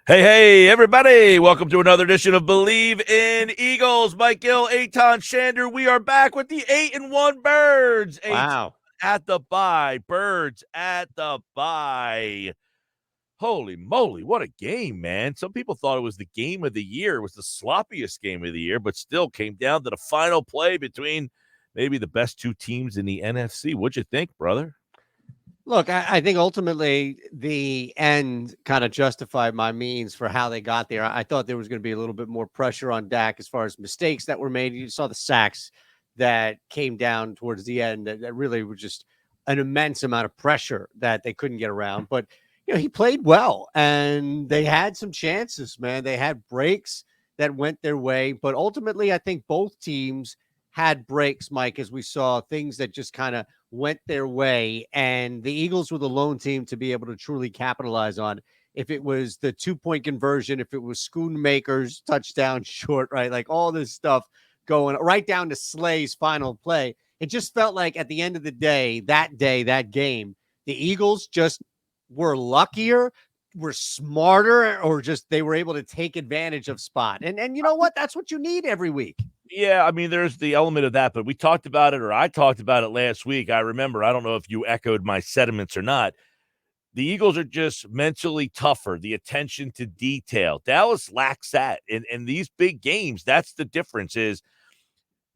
Hey, everybody. Welcome to another edition of Believe in Eagles. Mike Gill, Eytan Shander. We are back with the 8-1 Birds. Wow. At the bye. Birds at the bye. Holy moly, what a game, man. Some people thought it was the game of the year. It was the sloppiest game of the year, but still came down to the final play between maybe the best two teams in the NFC. What'd you think, brother? Look, I think ultimately the end kind of justified my means for how they got there. I thought there was going to be a little bit more pressure on Dak as far as mistakes that were made. You saw the sacks that came down towards the end that really were just an immense amount of pressure that they couldn't get around. But, he played well and they had some chances, man. They had breaks that went their way. But ultimately, I think both teams had breaks, Mike, as we saw things that just kind of went their way, and the Eagles were the lone team to be able to truly capitalize on. If it was the 2-point conversion, if it was Schoonmaker's touchdown short, right? Like all this stuff going right down to Slay's final play. It just felt like at the end of the day, that game, the Eagles just were luckier, were smarter, or just they were able to take advantage of spot. And you know what? That's what you need every week. Yeah, I mean, there's the element of that, but we talked about it, or I talked about it last week. I remember, I don't know if you echoed my sentiments or not. The Eagles are just mentally tougher, the attention to detail. Dallas lacks that. In these big games, that's the difference is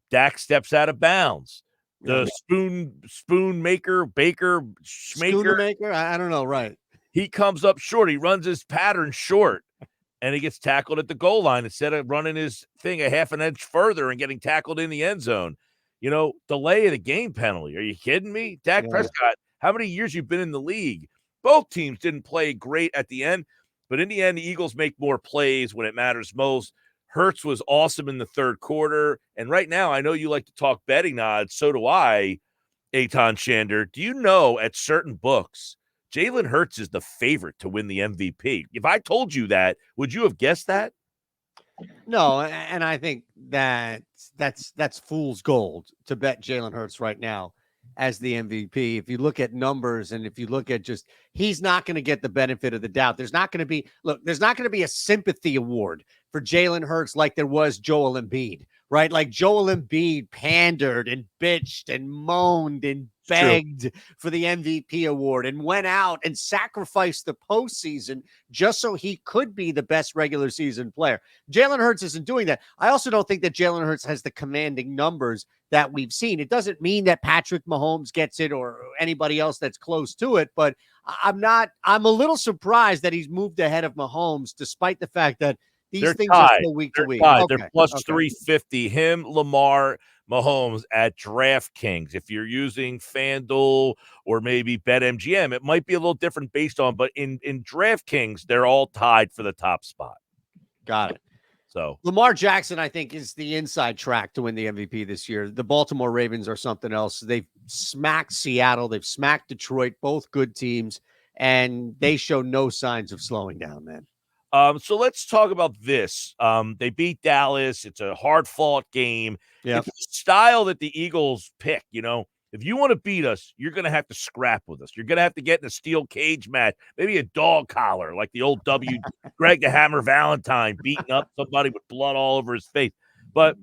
Dak steps out of bounds. Yeah. The spoon maker, Baker, Schmaker, Schoonmaker, I don't know, right? he comes up short. He runs his pattern short. And he gets tackled at the goal line instead of running his thing a half an inch further and getting tackled in the end zone. Delay of the game penalty. Are you kidding me? Dak Yeah. Prescott, how many years you've been in the league? Both teams didn't play great at the end, but in the end, the Eagles make more plays when it matters most. Hurts was awesome in the third quarter. And right now, I know you like to talk betting odds. So do I, Eytan Shander. Do you know at certain books, Jalen Hurts is the favorite to win the MVP? If I told you that, would you have guessed that? No, and I think that's fool's gold to bet Jalen Hurts right now as the MVP. If you look at numbers and if you look at just he's not going to get the benefit of the doubt. There's not going to be a sympathy award for Jalen Hurts like there was Joel Embiid, right? Like Joel Embiid pandered and bitched and moaned and True. begged for the MVP award and went out and sacrificed the postseason just so he could be the best regular season player. Jalen Hurts isn't doing that. I also don't think that Jalen Hurts has the commanding numbers that we've seen. It doesn't mean that Patrick Mahomes gets it or anybody else that's close to it, but I'm a little surprised that he's moved ahead of Mahomes, despite the fact that these They're things are tied. so week to They're week. tied. They're Okay. plus Okay. 350. Him, Lamar, Mahomes at DraftKings. If you're using FanDuel or maybe BetMGM, it might be a little different based on, but in DraftKings, they're all tied for the top spot. Got it. So Lamar Jackson, I think, is the inside track to win the MVP this year. The Baltimore Ravens are something else. They've smacked Seattle. They've smacked Detroit, both good teams, and they show no signs of slowing down, man. So let's talk about this. They beat Dallas. It's a hard-fought game. Yeah. It's the style that the Eagles pick. If you want to beat us, you're going to have to scrap with us. You're going to have to get in a steel cage match, maybe a dog collar, like the old Greg the Hammer Valentine beating up somebody with blood all over his face. But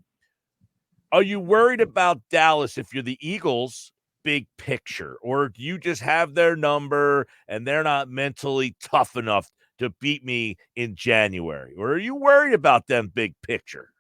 are you worried about Dallas if you're the Eagles? Big picture, or do you just have their number and they're not mentally tough enough to beat me in January? Or are you worried about them big picture?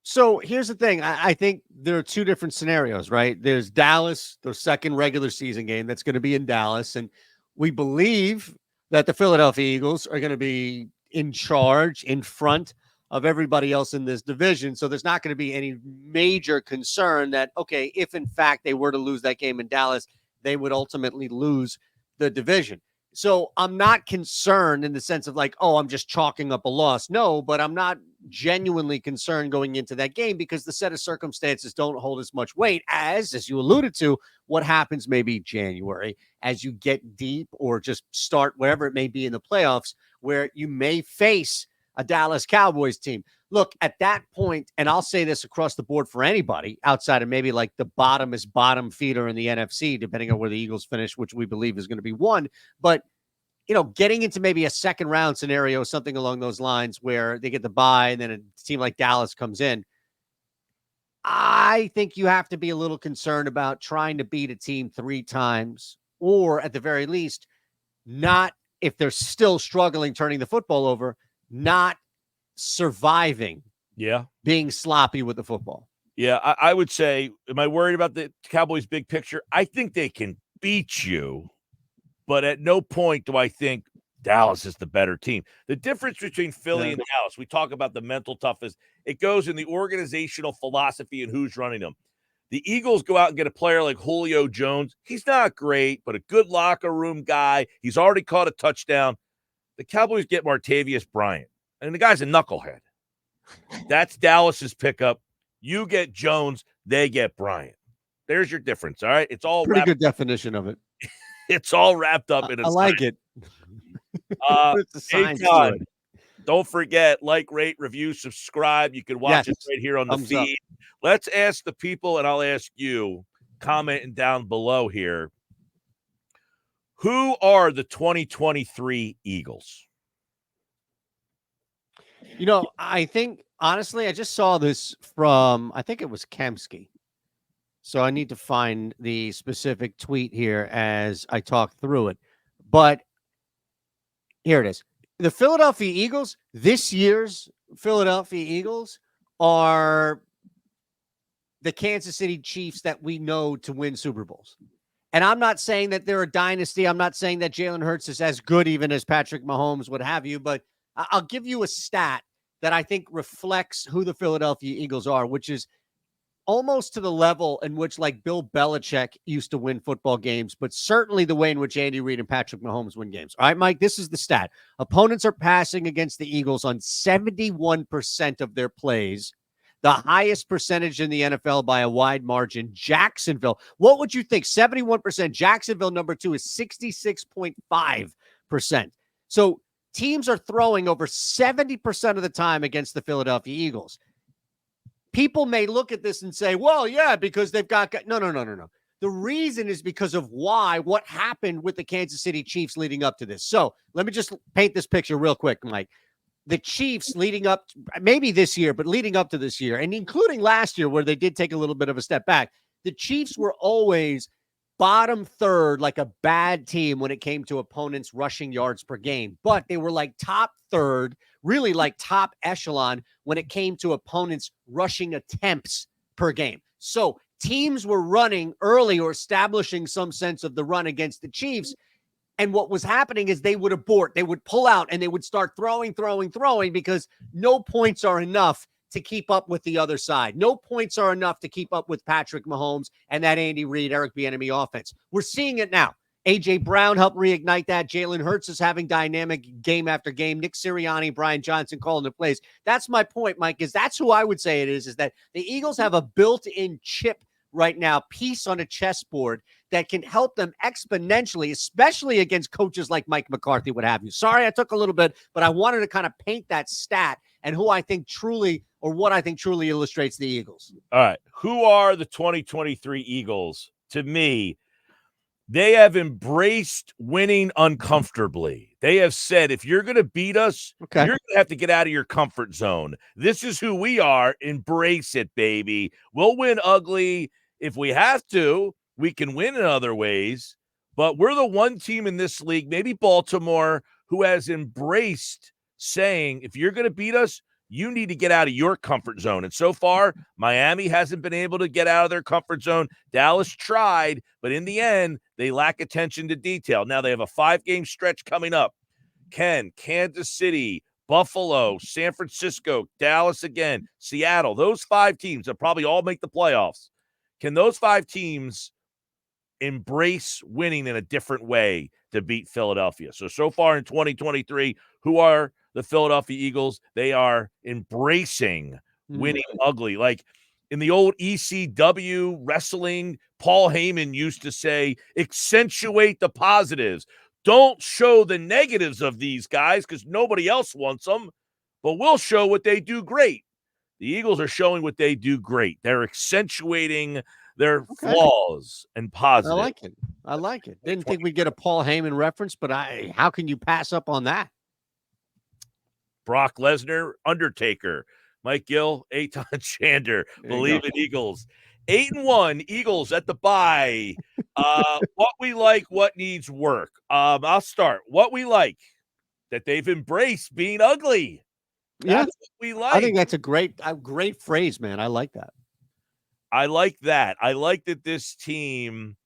So here's the thing. I think there are two different scenarios, right? There's Dallas, their second regular season game that's going to be in Dallas. And we believe that the Philadelphia Eagles are going to be in charge, in front of everybody else in this division. So there's not going to be any major concern that, okay, if in fact they were to lose that game in Dallas, they would ultimately lose the division. So I'm not concerned in the sense of like, oh, I'm just chalking up a loss. No, but I'm not genuinely concerned going into that game because the set of circumstances don't hold as much weight as you alluded to, what happens maybe January as you get deep or just start wherever it may be in the playoffs where you may face a Dallas Cowboys team. Look, at that point, and I'll say this across the board for anybody outside of maybe like the bottom feeder in the NFC, depending on where the Eagles finish, which we believe is going to be one. But getting into maybe a second round scenario, something along those lines where they get the bye and then a team like Dallas comes in. I think you have to be a little concerned about trying to beat a team 3 times, or at the very least, not, if they're still struggling turning the football over, not surviving being sloppy with the football. Yeah, I would say, am I worried about the Cowboys' big picture? I think they can beat you, but at no point do I think Dallas is the better team. The difference between Philly and Dallas, we talk about the mental toughness. It goes in the organizational philosophy and who's running them. The Eagles go out and get a player like Julio Jones. He's not great, but a good locker room guy. He's already caught a touchdown. The Cowboys get Martavius Bryant, and the guy's a knucklehead. That's Dallas's pickup. You get Jones, they get Bryant. There's your difference, all right? It's all pretty good definition of it. It's all wrapped up in a I like it. Eytan, don't forget, like, rate, review, subscribe. You can watch it right here on the feed. Let's ask the people, and I'll ask you, commenting down below here, who are the 2023 Eagles? I think, honestly, I just saw this from, I think it was Kemsky. So I need to find the specific tweet here as I talk through it. But here it is. The Philadelphia Eagles, this year's Philadelphia Eagles, are the Kansas City Chiefs that we know to win Super Bowls. And I'm not saying that they're a dynasty. I'm not saying that Jalen Hurts is as good even as Patrick Mahomes, what have you. But I'll give you a stat that I think reflects who the Philadelphia Eagles are, which is almost to the level in which, like, Bill Belichick used to win football games, but certainly the way in which Andy Reid and Patrick Mahomes win games. All right, Mike, this is the stat. Opponents are passing against the Eagles on 71% of their plays, the highest percentage in the NFL by a wide margin. Jacksonville, what would you think? 71%. Jacksonville, number 2, is 66.5%. So teams are throwing over 70% of the time against the Philadelphia Eagles. People may look at this and say, well, yeah, because they've got – no. The reason is because of what happened with the Kansas City Chiefs leading up to this. So let me just paint this picture real quick, Mike. The Chiefs leading up, maybe this year, but leading up to this year, and including last year where they did take a little bit of a step back, the Chiefs were always bottom third, like a bad team when it came to opponents' rushing yards per game. But they were like top third, really like top echelon when it came to opponents' rushing attempts per game. So teams were running early or establishing some sense of the run against the Chiefs. And what was happening is they would abort, they would pull out, and they would start throwing because no points are enough to keep up with the other side. No points are enough to keep up with Patrick Mahomes and that Andy Reid, Eric Bieniemy offense. We're seeing it now. A.J. Brown helped reignite that. Jalen Hurts is having dynamic game after game. Nick Sirianni, Brian Johnson calling the plays. That's my point, Mike, is that's who I would say it is that the Eagles have a built-in chip right now, piece on a chessboard that can help them exponentially, especially against coaches like Mike McCarthy, what have you. Sorry, I took a little bit, but I wanted to kind of paint that stat and who I think truly, or what I think truly illustrates the Eagles. All right. Who are the 2023 Eagles? To me, they have embraced winning uncomfortably. They have said, if you're going to beat us, you're going to have to get out of your comfort zone. This is who we are. Embrace it, baby. We'll win ugly. If we have to, we can win in other ways. But we're the one team in this league, maybe Baltimore, who has embraced saying, if you're going to beat us, you need to get out of your comfort zone. And so far, Miami hasn't been able to get out of their comfort zone. Dallas tried, but in the end, they lack attention to detail. Now they have a 5-game stretch coming up. Kansas City, Buffalo, San Francisco, Dallas again, Seattle. Those 5 teams that probably all make the playoffs. Can those 5 teams embrace winning in a different way to beat Philadelphia? So far in 2023, who are the Philadelphia Eagles? They are embracing winning ugly. Like in the old ECW wrestling, Paul Heyman used to say, accentuate the positives. Don't show the negatives of these guys because nobody else wants them, but we'll show what they do great. The Eagles are showing what they do great. They're accentuating their Okay. flaws and I positive. like it. I like it. Didn't think we'd get a Paul Heyman reference, but how can you pass up on that? Brock Lesnar, Undertaker, Mike Gill, Eytan Shander, Believe in Eagles. 8-1, Eagles at the bye. What we like, what needs work. I'll start. What we like, that they've embraced being ugly. That's what we like. I think that's a great phrase, man. I like that. I like that. I like that this team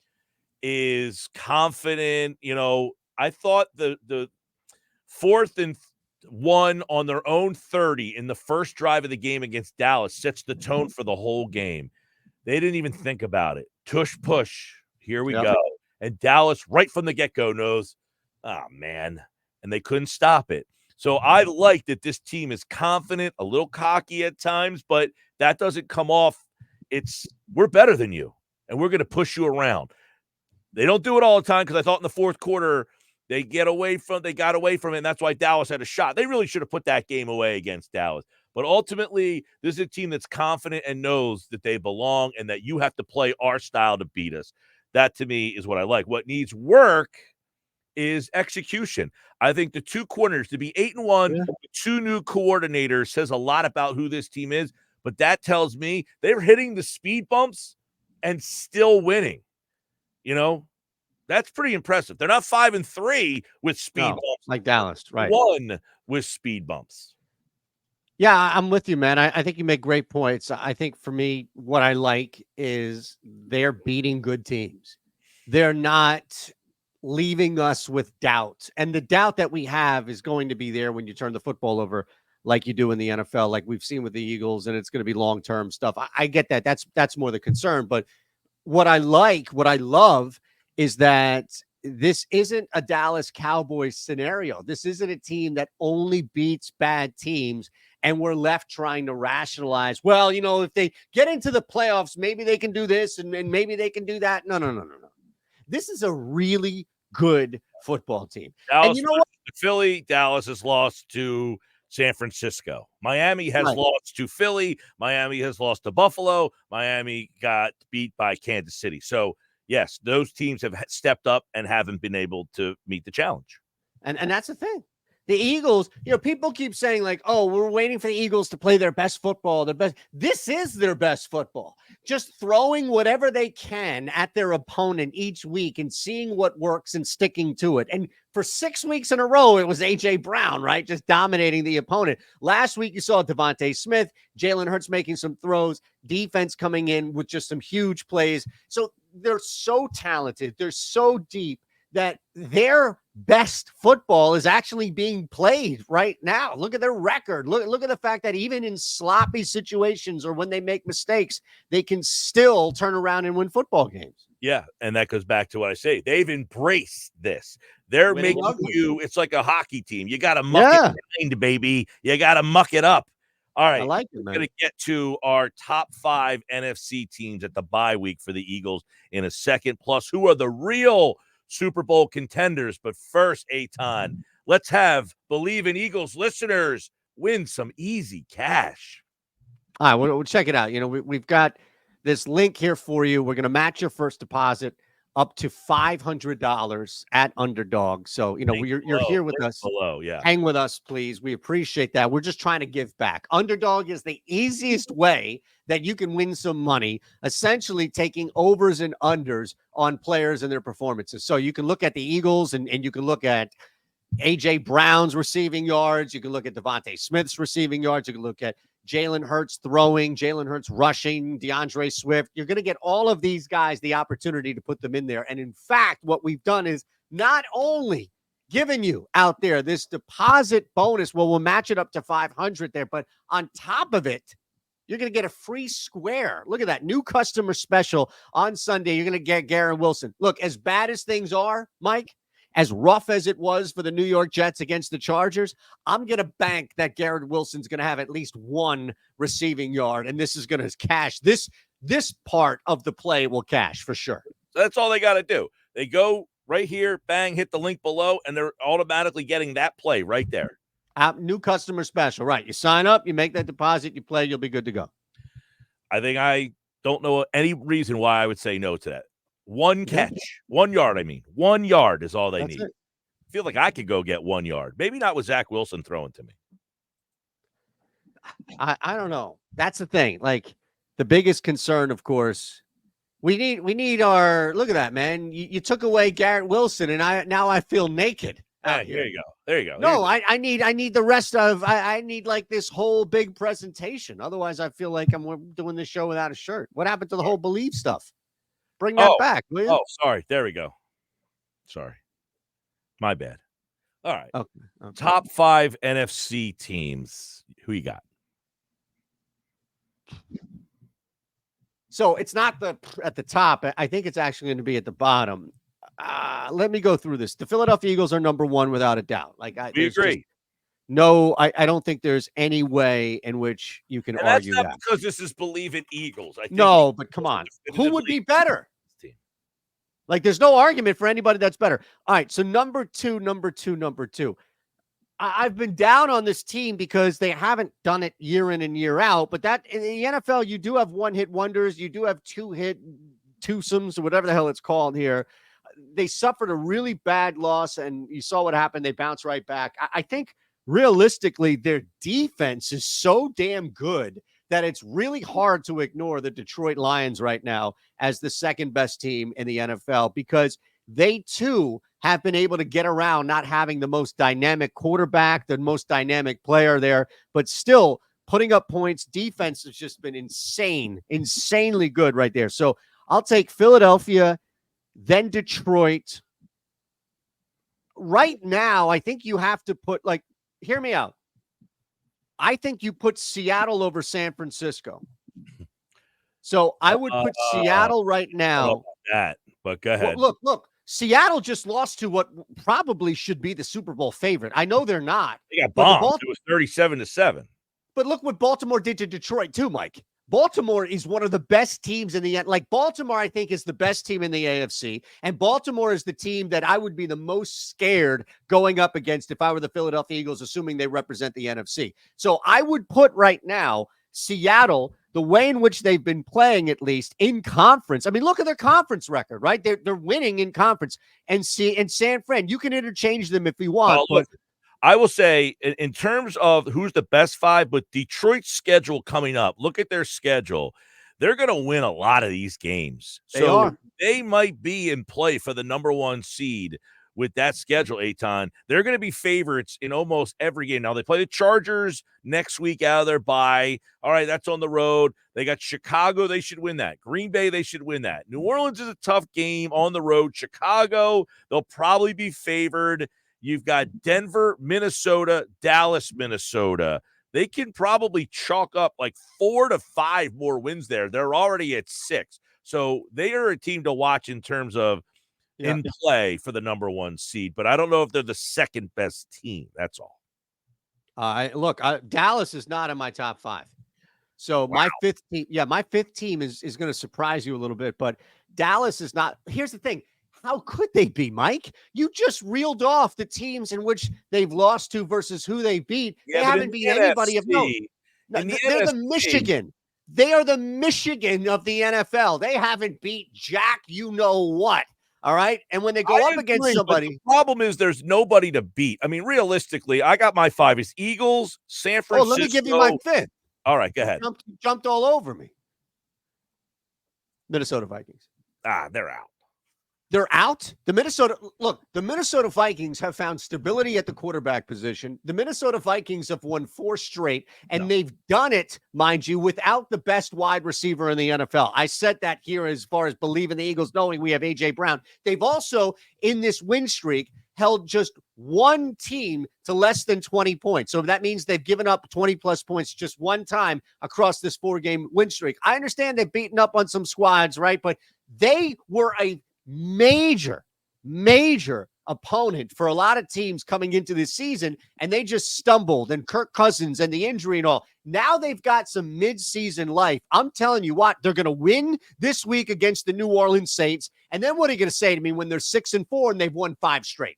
is confident. You know, I thought the 4th and 1 on their own 30 in the first drive of the game against Dallas sets the tone for the whole game. They didn't even think about it. Tush push. Here we go. And Dallas, right from the get-go, knows, oh, man. And they couldn't stop it. So I like that this team is confident, a little cocky at times, but that doesn't come off. It's, we're better than you, and we're going to push you around. They don't do it all the time, because I thought in the fourth quarter they got away from it, and that's why Dallas had a shot. They really should have put that game away against Dallas. But ultimately, this is a team that's confident and knows that they belong and that you have to play our style to beat us. That, to me, is what I like. What needs work is execution. I think the 2 corners, to be 8-1, 2 new coordinators, says a lot about who this team is. But that tells me they're hitting the speed bumps and still winning. You know, that's pretty impressive. They're not 5-3 with speed bumps like Dallas, right? 1 with speed bumps. Yeah, I'm with you, man. I think you make great points. I think for me, what I like is they're beating good teams. They're not leaving us with doubt. And the doubt that we have is going to be there when you turn the football over like you do in the NFL, like we've seen with the Eagles, and it's going to be long-term stuff. I get that. That's more the concern. But what I love is that this isn't a Dallas Cowboys scenario. This isn't a team that only beats bad teams, and we're left trying to rationalize, well, you know, if they get into the playoffs, maybe they can do this and maybe they can do that. No. This is a really good football team. Dallas, and you know what? Philly, Dallas has lost to San Francisco. Miami has lost to Philly. Miami has lost to Buffalo. Miami got beat by Kansas City. So, yes, those teams have stepped up and haven't been able to meet the challenge. And that's the thing. The Eagles, you know, people keep saying like, oh, we're waiting for the Eagles to play their best football. This is their best football. Just throwing whatever they can at their opponent each week and seeing what works and sticking to it. And for 6 weeks in a row, it was A.J. Brown, right? Just dominating the opponent. Last week, you saw Devontae Smith, Jalen Hurts making some throws, defense coming in with just some huge plays. So they're so talented. They're so deep that their best football is actually being played right now. Look at their record. Look at the fact that even in sloppy situations or when they make mistakes, they can still turn around and win football games. Yeah, and that goes back to what I say. They've embraced this. They're making you, it's like a hockey team. You got to muck it behind, baby. You got to muck it up. All right, I like it, man. We're going to get to our top 5 NFC teams at the bye week for the Eagles in a second, plus who are the real Super Bowl contenders. But first, Eytan, let's have Believe in Eagles listeners win some easy cash. All right, we'll check it out. You know, we've got this link here for you. We're going to match your first deposit up to $500 at Underdog. So, you know, you're here with us. Hang with us, please. We appreciate that. We're just trying to give back. Underdog is the easiest way that you can win some money, essentially taking overs and unders on players and their performances. So you can look at the Eagles and you can look at A.J. Brown's receiving yards. You can look at Devontae Smith's receiving yards. You can look at Jalen Hurts throwing, Jalen Hurts rushing, DeAndre Swift. You're going to get all of these guys the opportunity to put them in there. And in fact, what we've done is not only giving you out there this deposit bonus, well, we'll match it up to 500 there, but on top of it, you're going to get a free square. Look at that new customer special on Sunday. You're going to get Garrett Wilson. Look, as bad as things are, Mike, as rough as it was for the New York Jets against the Chargers, I'm going to bank that Garrett Wilson's going to have at least 1 receiving yard, and this is going to cash. This part of the play will cash for sure. So that's all they got to do. They go right here, bang, hit the link below, and they're automatically getting that play right there. New customer special, right? You sign up, you make that deposit, you play, you'll be good to go. I think I Don't know any reason why I would say no to that. One catch, 1 yard. I mean, 1 yard is all they That's need. it. I feel like I could go get 1 yard. Maybe not with Zach Wilson throwing to me. I don't know. That's the thing. Like the biggest concern, of course, we need our look at that, man. You took away Garrett Wilson, and now I feel naked out here. There you go. There you go. No, I need the rest of I need like this whole big presentation. Otherwise, I feel like I'm doing this show without a shirt. What happened to the whole believe stuff? Bring that back, will you? Oh, sorry. There we go. Sorry. My bad. All right. Okay. Top 5 NFC teams. Who you got? So it's not at the top. I think it's actually going to be at the bottom. Let me go through this. The Philadelphia Eagles are number 1 without a doubt. Like We agree. I don't think there's any way in which you can argue that's not that. because this is Believe in Eagles. I think No, but come on. Who would be better? Like, there's no argument for anybody that's better. All right, so number two. I've been down on this team because they haven't done it year in and year out. But that in the NFL, you do have one-hit wonders. You do have two-hit twosomes, or whatever the hell it's called here. They suffered a really bad loss, and you saw what happened. They bounced right back. I think realistically, their defense is so damn good that it's really hard to ignore the Detroit Lions right now as the second best team in the NFL, because they too have been able to get around not having the most dynamic quarterback, the most dynamic player there, but still putting up points. Defense has just been insanely good right there. So I'll take Philadelphia, then Detroit. Right now, I think you have to put, like, hear me out. I think you put Seattle over San Francisco. So I would put Seattle right now. That, but go ahead. Well, look. Seattle just lost to what probably should be the Super Bowl favorite. I know they're not. They got bombed. It was 37-7. But look what Baltimore did to Detroit too, Mike. Baltimore is one of the best teams in the – like, Baltimore, I think, is the best team in the AFC, and Baltimore is the team that I would be the most scared going up against if I were the Philadelphia Eagles, assuming they represent the NFC. So I would put right now Seattle, the way in which they've been playing, at least in conference. I mean, look at their conference record, right? They're winning in conference. And San Fran, you can interchange them if you want, but – I will say, in terms of who's the best 5, but Detroit's schedule coming up, look at their schedule. They're going to win a lot of these games. So they might be in play for the number 1 seed with that schedule, Eytan. They're going to be favorites in almost every game. Now, they play the Chargers next week out of their bye. All right, that's on the road. They got Chicago. They should win that. Green Bay, they should win that. New Orleans is a tough game on the road. Chicago, they'll probably be favored. You've got Denver, Minnesota, Dallas, Minnesota. They can probably chalk up like 4 to 5 more wins there. They're already at 6. So they are a team to watch in terms of in play for the number 1 seed. But I don't know if they're the second best team. That's all. Dallas is not in my top 5. So my fifth team is going to surprise you a little bit. But Dallas is not. Here's the thing. How could they be, Mike? You just reeled off the teams in which they've lost to versus who they beat. They haven't beat anybody of note. They're the Michigan. They are the Michigan of the NFL. They haven't beat jack you know what. All right? And when they go up against somebody. The problem is there's nobody to beat. I mean, realistically, I got my 5 is Eagles, San Francisco. Oh, let me give you my 5th. All right, go ahead. Jumped all over me. Minnesota Vikings. They're out. They're out. The Minnesota Vikings have found stability at the quarterback position. The Minnesota Vikings have won 4 straight, and they've done it, mind you, without the best wide receiver in the NFL. I said that here as far as believing the Eagles, knowing we have A.J. Brown. They've also, in this win streak, held just one team to less than 20 points. So that means they've given up 20-plus points just one time across this 4-game win streak. I understand they've beaten up on some squads, right? But they were a major opponent for a lot of teams coming into this season, and they just stumbled, and Kirk Cousins and the injury and all. Now they've got some mid-season life. I'm telling you what, they're going to win this week against the New Orleans Saints, and then what are you going to say to me when they're 6-4 and they've won 5 straight?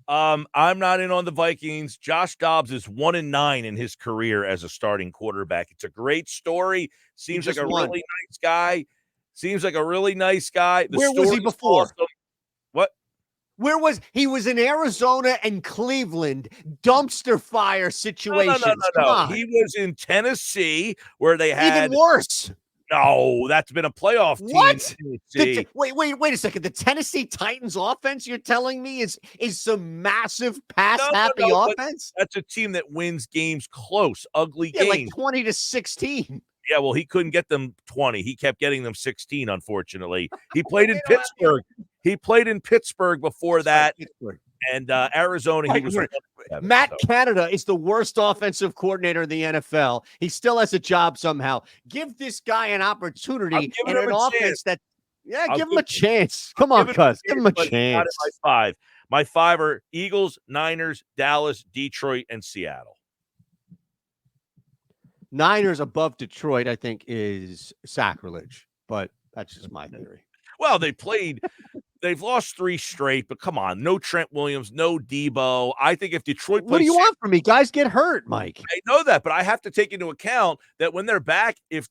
I'm not in on the Vikings. Josh Dobbs is 1-9 in his career as a starting quarterback. It's a great story. He Seems like just a won. really nice guy. Seems like a really nice guy. The Where was he story's before? awesome. What? Where was he? Was in Arizona and Cleveland, dumpster fire No, no, no, situations. no, Come no. on, He was in Tennessee where they even had worse. no. That's been a playoff team. What? Tennessee. Wait a second. The Tennessee Titans offense, you're telling me, is some massive pass No, no, happy no. But offense? that's a team that wins games close, ugly Yeah, like games. 20-16. Yeah, well, he couldn't get them 20. He kept getting them 16, unfortunately. He Well, played in they don't have the Pittsburgh. He played in Pittsburgh before That's right, that, Pittsburgh. and Arizona, he Right, was right. 1-7. Matt So Canada is the worst offensive coordinator in the NFL. He still has a job somehow. Give this guy an I'm opportunity giving and him an a chance. offense that, yeah, I'll give him give a chance. I'm Come on, giving him cuz. a Give chance, him a but he's not in my chance. 5. My 5 are Eagles, Niners, Dallas, Detroit, and Seattle. Niners above Detroit, I think, is sacrilege, but that's just my theory. Well, they've lost 3 straight, but come on, no Trent Williams, no Debo. I think if Detroit What do plays you want from me? Guys get hurt, Mike. I know that, but I have to take into account that when they're back, if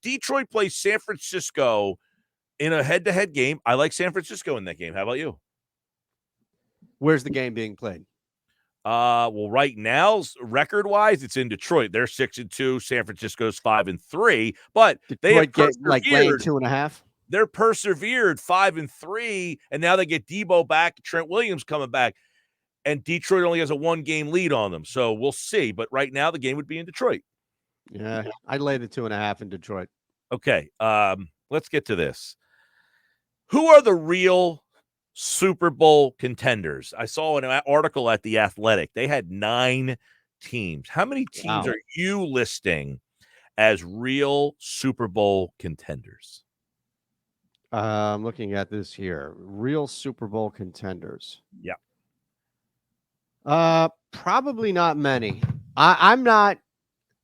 Detroit plays San Francisco in a head-to-head game, I like San Francisco in that game. How about you? Where's the game being played? Well, right now, record-wise, it's in Detroit. They're 6-2. San Francisco's 5-3, but they have Detroit get like laying persevered. 2.5. They're persevered 5-3, and now they get Debo back, Trent Williams coming back, and Detroit only has a 1-game lead on them. So we'll see. But right now, the game would be in Detroit. Yeah, I'd lay the 2.5 in Detroit. Okay, let's get to this. Who are the real Super Bowl contenders? I saw an article at The Athletic. They had 9 teams. How many teams Wow. are you listing as real Super Bowl contenders? I'm looking at this here. Real Super Bowl contenders. Yeah. Probably not many. I'm not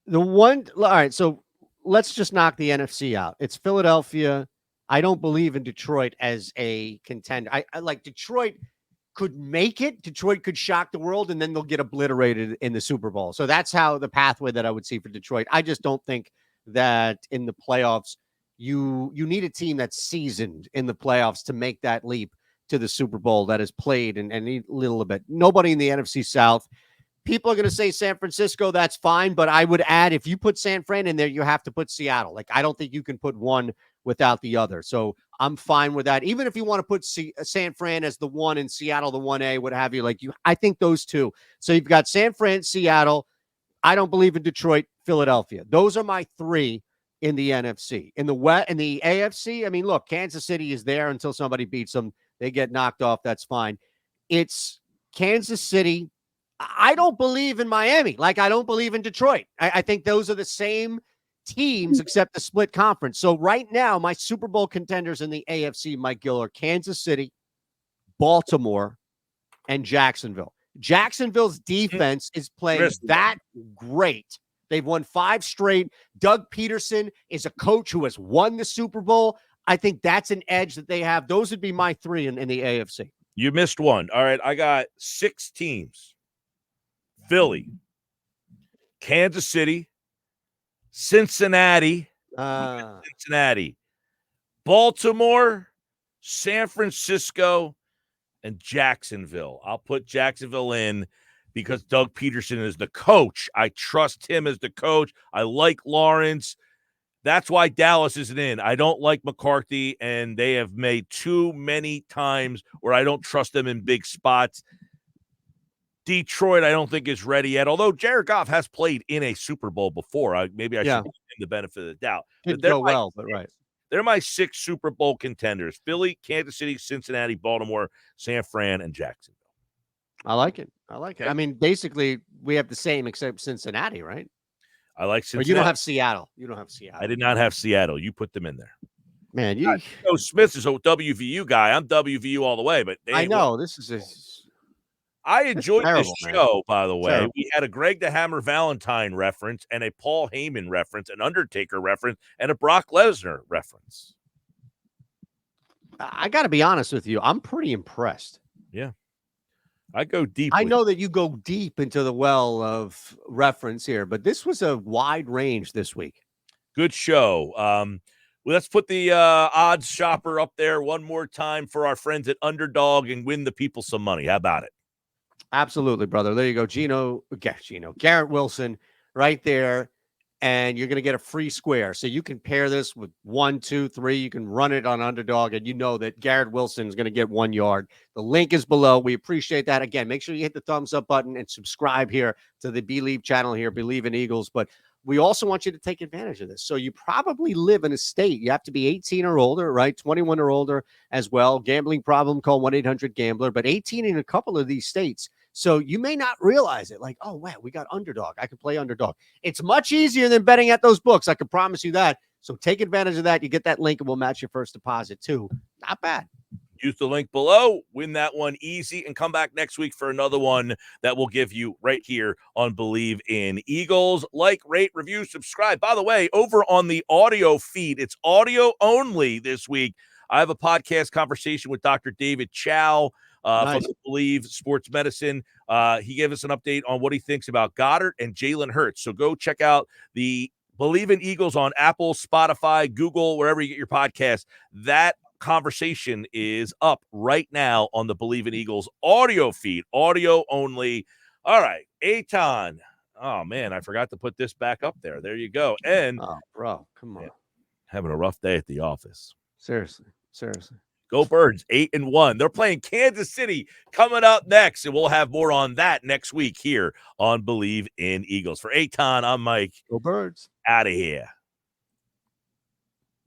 the one. All right, so let's just knock the NFC out. It's Philadelphia. I don't believe in Detroit as a contender. I like Detroit could make it. Detroit could shock the world, and then they'll get obliterated in the Super Bowl. So that's how the pathway that I would see for Detroit. I just don't think that in the playoffs you need a team that's seasoned in the playoffs to make that leap to the Super Bowl that has played and a little bit. Nobody in the NFC South. People are going to say San Francisco, that's fine. But I would add, if you put San Fran in there, you have to put Seattle. Like, I don't think you can put one without the other. So I'm fine with that. Even if you want to put San Fran as the 1 and Seattle, the 1A, what have you, I think those two. So you've got San Fran, Seattle. I don't believe in Detroit, Philadelphia. Those are my 3 in the NFC. In the AFC, I mean, look, Kansas City is there until somebody beats them. They get knocked off. That's fine. It's Kansas City. I don't believe in Miami. Like, I don't believe in Detroit. I think those are the same teams except the split conference. So right now, my Super Bowl contenders in the AFC, Mike Gill, are Kansas City, Baltimore, and Jacksonville. Jacksonville's defense is playing that great. They've won 5 straight. Doug Peterson is a coach who has won the Super Bowl. I think that's an edge that they have. Those would be my 3 in the AFC. You missed one. All right, I got 6 teams. Philly, Kansas City, Cincinnati, Baltimore, San Francisco, and Jacksonville. I'll put Jacksonville in because Doug Peterson is the coach. I trust him as the coach. I like Lawrence. That's why Dallas isn't in. I don't like McCarthy, and they have made too many times where I don't trust them in big spots. Detroit, I don't think is ready yet, although Jared Goff has played in a Super Bowl before. Maybe I should give him the benefit of the doubt. Didn't go well, but right. They're my 6 Super Bowl contenders: Philly, Kansas City, Cincinnati, Baltimore, San Fran, and Jacksonville. I like it. I mean, basically, we have the same except Cincinnati, right? I like Cincinnati. But you don't have Seattle. I did not have Seattle. You put them in there. Man, Smith is a WVU guy. I'm WVU all the way, but I know this is I enjoyed this show, by the way. Terrible. We had a Greg the Hammer Valentine reference and a Paul Heyman reference, an Undertaker reference, and a Brock Lesnar reference. I got to be honest with you. I'm pretty impressed. Yeah. I go deep I with know that you go deep into the well of reference here, but this was a wide range this week. good show. Well, let's put the odds shopper up there one more time for our friends at Underdog and win the people some money. How about it? Absolutely, brother. There you go. Garrett Wilson right there. And you're going to get a free square. So you can pair this with 1, 2, 3. You can run it on Underdog, and you know that Garrett Wilson is going to get 1 yard. The link is below. We appreciate that. Again, make sure you hit the thumbs up button and subscribe here to the Believe channel here, Believe in Eagles. But we also want you to take advantage of this. So you probably live in a state. You have to be 18 or older, right? 21 or older as well. Gambling problem, call 1-800-GAMBLER. But 18 in a couple of these states. So you may not realize it. Like, oh, wow, we got Underdog. I can play Underdog. It's much easier than betting at those books. I can promise you that. So take advantage of that. You get that link and we'll match your first deposit too. Not bad. Use the link below, win that one easy, and come back next week for another one that we'll give you right here on Believe in Eagles. Like, rate, review, subscribe. By the way, over on the audio feed, it's audio only this week. I have a podcast conversation with Dr. David Chow from the Believe Sports Medicine. He gave us an update on what he thinks about Goddard and Jalen Hurts. So go check out the Believe in Eagles on Apple, Spotify, Google, wherever you get your podcast. That conversation is up right now on the Believe in Eagles audio feed, audio only. All right, Eytan. Oh, man, I forgot to put this back up there. There you go. And, oh, bro, come on. Man, having a rough day at the office. Seriously. Go Birds, 8-1. They're playing Kansas City coming up next, and we'll have more on that next week here on Believe in Eagles. For Eytan, I'm Mike. Go Birds. Out of here.